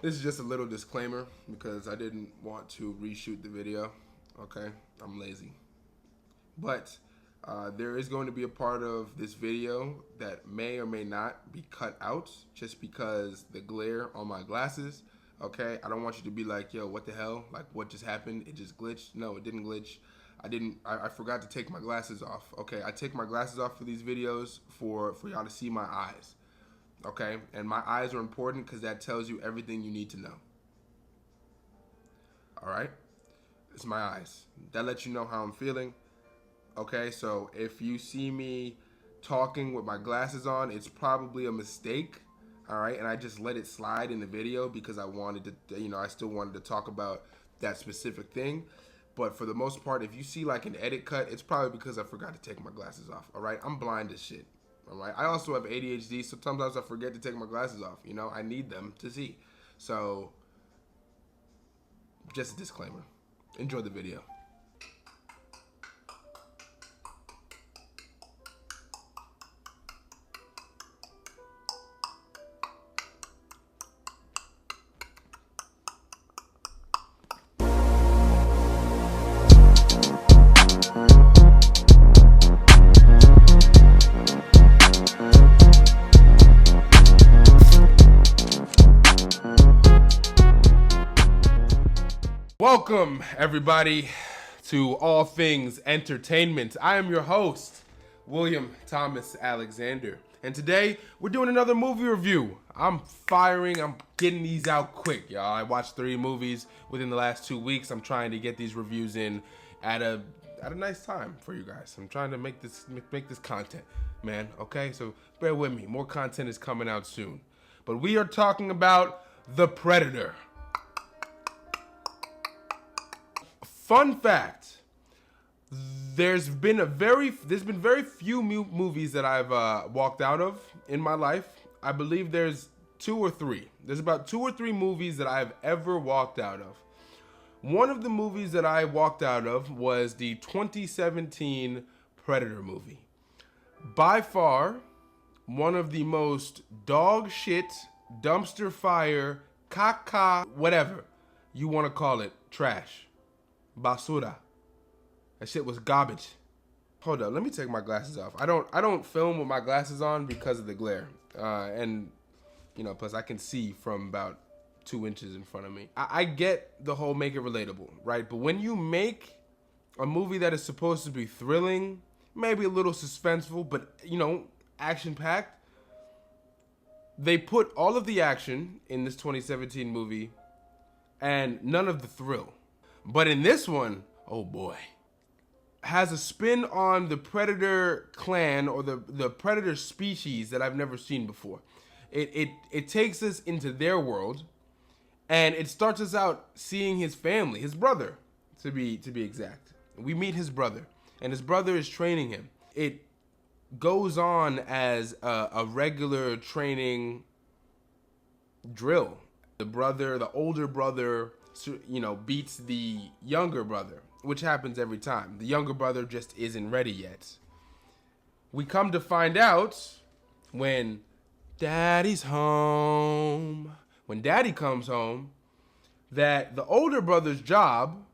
This is just a little disclaimer because I didn't want to reshoot the video. Okay, I'm lazy. But there is going to be a part of this video that may or may not be cut out just because the glare on my glasses. Okay, I don't want you to be like, yo, what the hell? Like, what just happened? It just glitched? No, it didn't glitch. I forgot to take my glasses off. Okay, I take my glasses off for these videos for y'all to see my eyes. Okay, and my eyes are important because that tells you everything you need to know. All right, it's my eyes. That lets you know how I'm feeling. Okay, so if you see me talking with my glasses on, it's probably a mistake. All right, and I just let it slide in the video because I wanted to, I still wanted to talk about that specific thing. But for the most part, if you see like an edit cut, it's probably because I forgot to take my glasses off. All right, I'm blind as shit. All right, I also have ADHD, so sometimes I forget to take my glasses off. I need them to see. So, just a disclaimer. Enjoy the video. Welcome, everybody, to All Things Entertainment. I am your host, William Thomas Alexander, and today we're doing another movie review. I'm getting these out quick, y'all. I watched 3 movies within the last 2 weeks. I'm trying to get these reviews in at a nice time for you guys. I'm trying to make this content, man. Okay, so bear with me. More content is coming out soon, but we are talking about The Predator. Fun fact: there's been very few movies that I've walked out of in my life. I believe there's 2 or 3. There's about 2 or 3 movies that I've ever walked out of. One of the movies that I walked out of was the 2017 Predator movie. By far, one of the most dog shit, dumpster fire, caca, whatever you want to call it, trash. Basura. That shit was garbage. Hold up, let me take my glasses off. I don't film with my glasses on because of the glare. And plus I can see from about 2 inches in front of me. I get the whole make it relatable, right? But when you make a movie that is supposed to be thrilling, maybe a little suspenseful, but action packed, they put all of the action in this 2017 movie and none of the thrill. But in this one, oh boy, has a spin on the Predator clan or the Predator species that I've never seen before. It takes us into their world, and it starts us out seeing his family, his brother, to be exact. We meet his brother, and his brother is training him. It goes on as a regular training drill. The older brother, beats the younger brother, which happens every time. The younger brother just isn't ready yet. We come to find out when daddy's home, when daddy comes home, that the older brother's job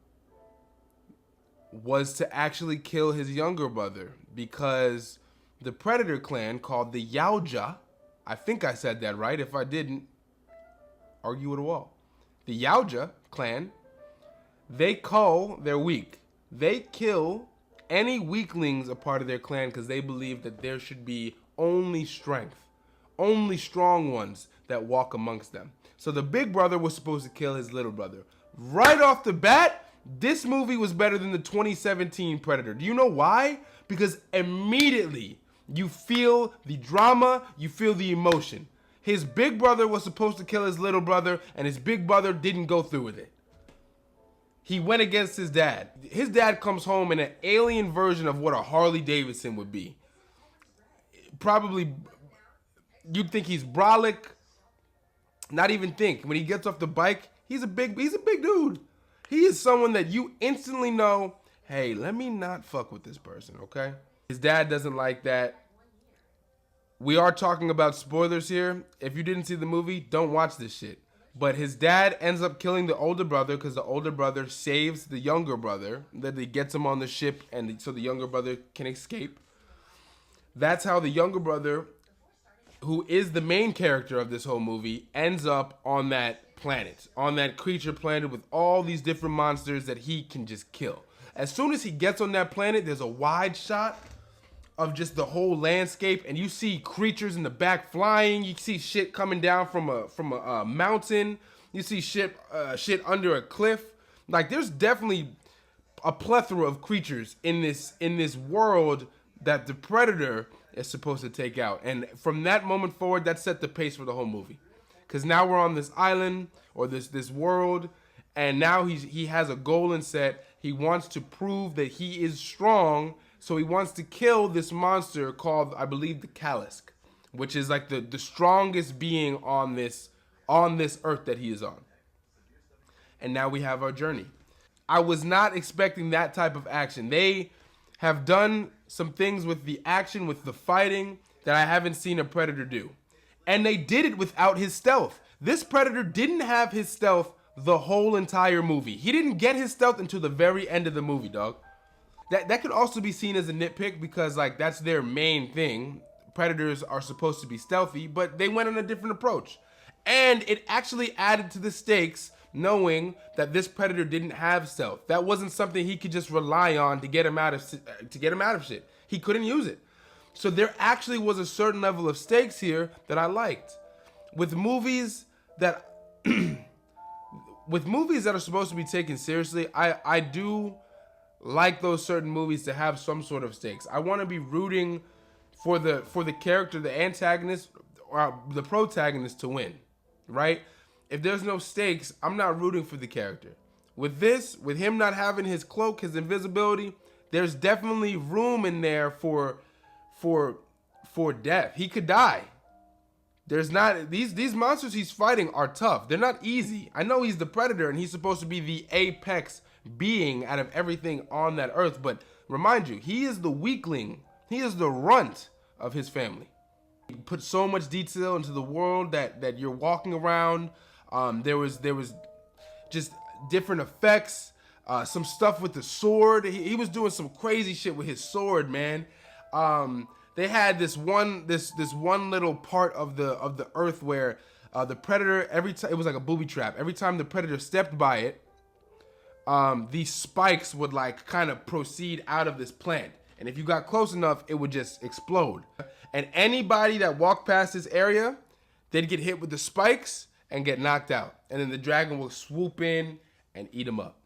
was to actually kill his younger brother because the Predator clan called the Yall, I think I said that right. If I didn't, argue with a wall. The Yall clan, they're weak. They kill any weaklings a part of their clan because they believe that there should be only strength, only strong ones that walk amongst them. So the big brother was supposed to kill his little brother. Right off the bat, this movie was better than the 2017 Predator. Do you know why? Because immediately you feel the drama, you feel the emotion. His big brother was supposed to kill his little brother, and his big brother didn't go through with it. He went against his dad. His dad comes home in an alien version of what a Harley Davidson would be. Probably, you'd think he's brolic. Not even think. When he gets off the bike, he's a big dude. He is someone that you instantly know, hey, let me not fuck with this person, okay? His dad doesn't like that. We are talking about spoilers here. If you didn't see the movie, don't watch this shit. But his dad ends up killing the older brother because the older brother saves the younger brother. Then he gets him on the ship, and so the younger brother can escape. That's how the younger brother, who is the main character of this whole movie, ends up on that planet, on that creature planet with all these different monsters that he can just kill. As soon as he gets on that planet, there's a wide shot of just the whole landscape, and you see creatures in the back flying. You see shit coming down from a mountain. You see shit under a cliff. Like, there's definitely a plethora of creatures in this world that the Predator is supposed to take out. And from that moment forward, that set the pace for the whole movie. Because now we're on this island, or this world, and now he has a goal in set. He wants to prove that he is strong, so he wants to kill this monster called, I believe, the Kalisk, which is like the strongest being on this earth that he is on. And now we have our journey. I was not expecting that type of action. They have done some things with the action, with the fighting, that I haven't seen a Predator do. And they did it without his stealth. This Predator didn't have his stealth the whole entire movie. He didn't get his stealth until the very end of the movie, dog. That could also be seen as a nitpick because, like, that's their main thing. Predators are supposed to be stealthy, but they went on a different approach. And it actually added to the stakes knowing that this Predator didn't have stealth. That wasn't something he could just rely on to get him out of shit. He couldn't use it. So there actually was a certain level of stakes here that I liked. With movies that are supposed to be taken seriously, I do like those certain movies to have some sort of stakes. I want to be rooting for the character, the antagonist, or the protagonist to win, right? If there's no stakes, I'm not rooting for the character. With him not having his cloak, his invisibility, there's definitely room in there for death. He could die. There's not these monsters he's fighting are tough. They're not easy. I know he's the Predator and he's supposed to be the apex being out of everything on that earth, but remind you, he is the weakling. He is the runt of his family. He put so much detail into the world that you're walking around. There was just different effects. Some stuff with the sword. He was doing some crazy shit with his sword, man. They had this one little part of the earth where the Predator, every time it was like a booby trap. Every time the Predator stepped by it, these spikes would like kind of proceed out of this plant. And if you got close enough, it would just explode. And anybody that walked past this area, they'd get hit with the spikes and get knocked out. And then the dragon will swoop in and eat them up.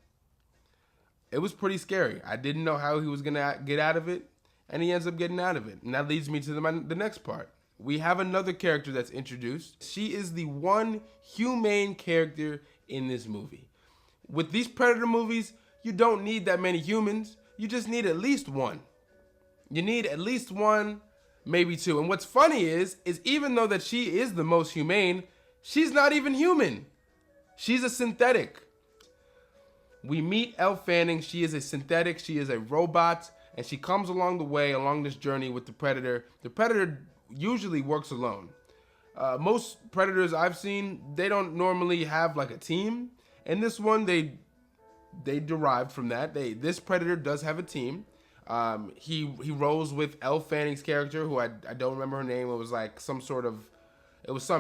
It was pretty scary. I didn't know how he was going to get out of it, and he ends up getting out of it. And that leads me to the next part. We have another character that's introduced. She is the one humane character in this movie. With these Predator movies, you don't need that many humans. You just need at least one. You need at least one, maybe two. And what's funny is even though that she is the most humane, she's not even human. She's a synthetic. We meet Elle Fanning. She is a synthetic. She is a robot. And she comes along the way, along this journey with the Predator. The Predator usually works alone. Most Predators I've seen, they don't normally have like a team. And this one, they derived from that. This Predator does have a team. He rolls with Elle Fanning's character, who I don't remember her name. It was like some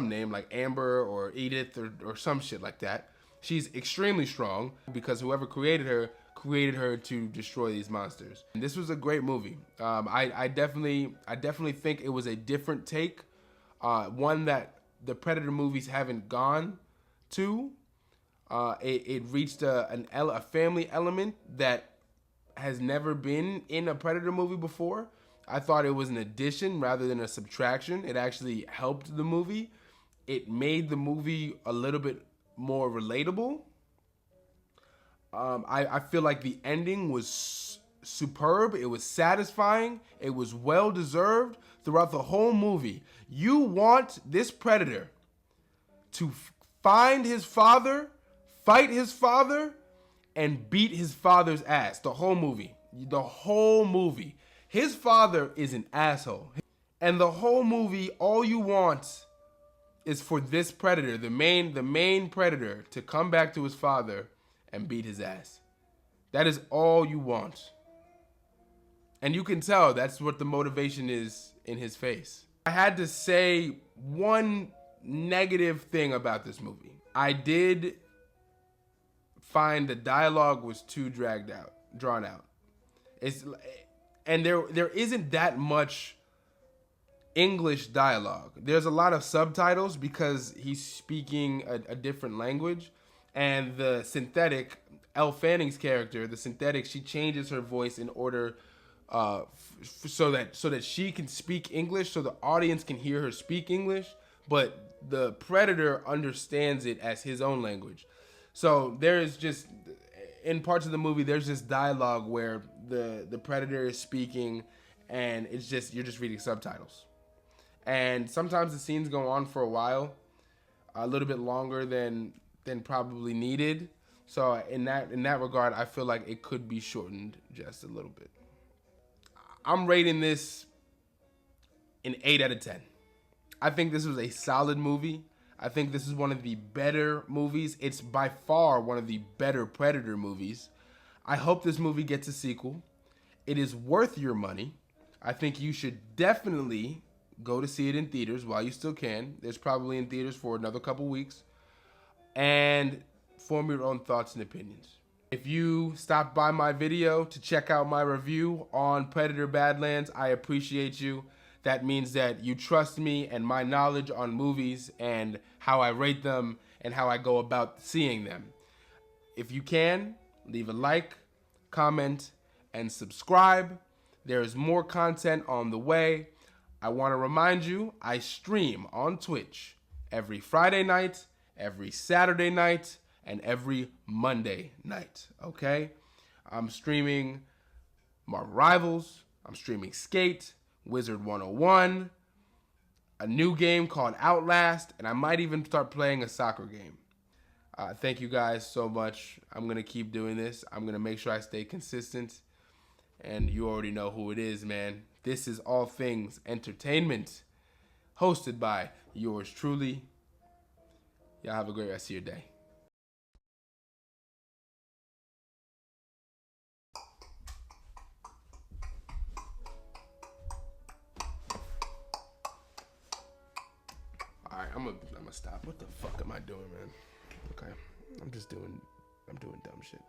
name like Amber or Edith or some shit like that. She's extremely strong because whoever created her to destroy these monsters. And this was a great movie. I definitely think it was a different take, one that the Predator movies haven't gone to. It reached a family element that has never been in a Predator movie before. I thought it was an addition rather than a subtraction. It actually helped the movie. It made the movie a little bit more relatable. I feel like the ending was superb. It was satisfying. It was well deserved throughout the whole movie. You want this Predator to find his father, fight his father, and beat his father's ass. The whole movie. The whole movie. His father is an asshole. And the whole movie, all you want is for this predator, the main predator, to come back to his father and beat his ass. That is all you want. And you can tell that's what the motivation is in his face. I had to say one negative thing about this movie. I did find the dialogue was too drawn out. And there isn't that much English dialogue. There's a lot of subtitles because he's speaking a different language, and the synthetic, Elle Fanning's character, the synthetic, she changes her voice in order so that she can speak English, so the audience can hear her speak English, but the predator understands it as his own language. So there's just, in parts of the movie, there's this dialogue where the predator is speaking, and it's just, you're just reading subtitles. And sometimes the scenes go on for a while, a little bit longer than probably needed. So in that regard, I feel like it could be shortened just a little bit. I'm rating this an 8 out of 10. I think this was a solid movie. I think this is one of the better movies. It's by far one of the better Predator movies. I hope this movie gets a sequel. It is worth your money. I think you should definitely go to see it in theaters while you still can. There's probably in theaters for another couple weeks. And form your own thoughts and opinions. If you stopped by my video to check out my review on Predator Badlands, I appreciate you. That means that you trust me and my knowledge on movies and how I rate them and how I go about seeing them. If you can, leave a like, comment, and subscribe. There is more content on the way. I want to remind you, I stream on Twitch every Friday night, every Saturday night, and every Monday night, okay? I'm streaming Marvel Rivals, I'm streaming Skate, Wizard 101, a new game called Outlast, and I might even start playing a soccer game. Thank you guys so much. I'm going to keep doing this. I'm going to make sure I stay consistent. And you already know who it is, man. This is All Things Entertainment, hosted by yours truly. Y'all have a great rest of your day. All right, I'm gonna stop. What the fuck am I doing, man? Okay, I'm doing dumb shit.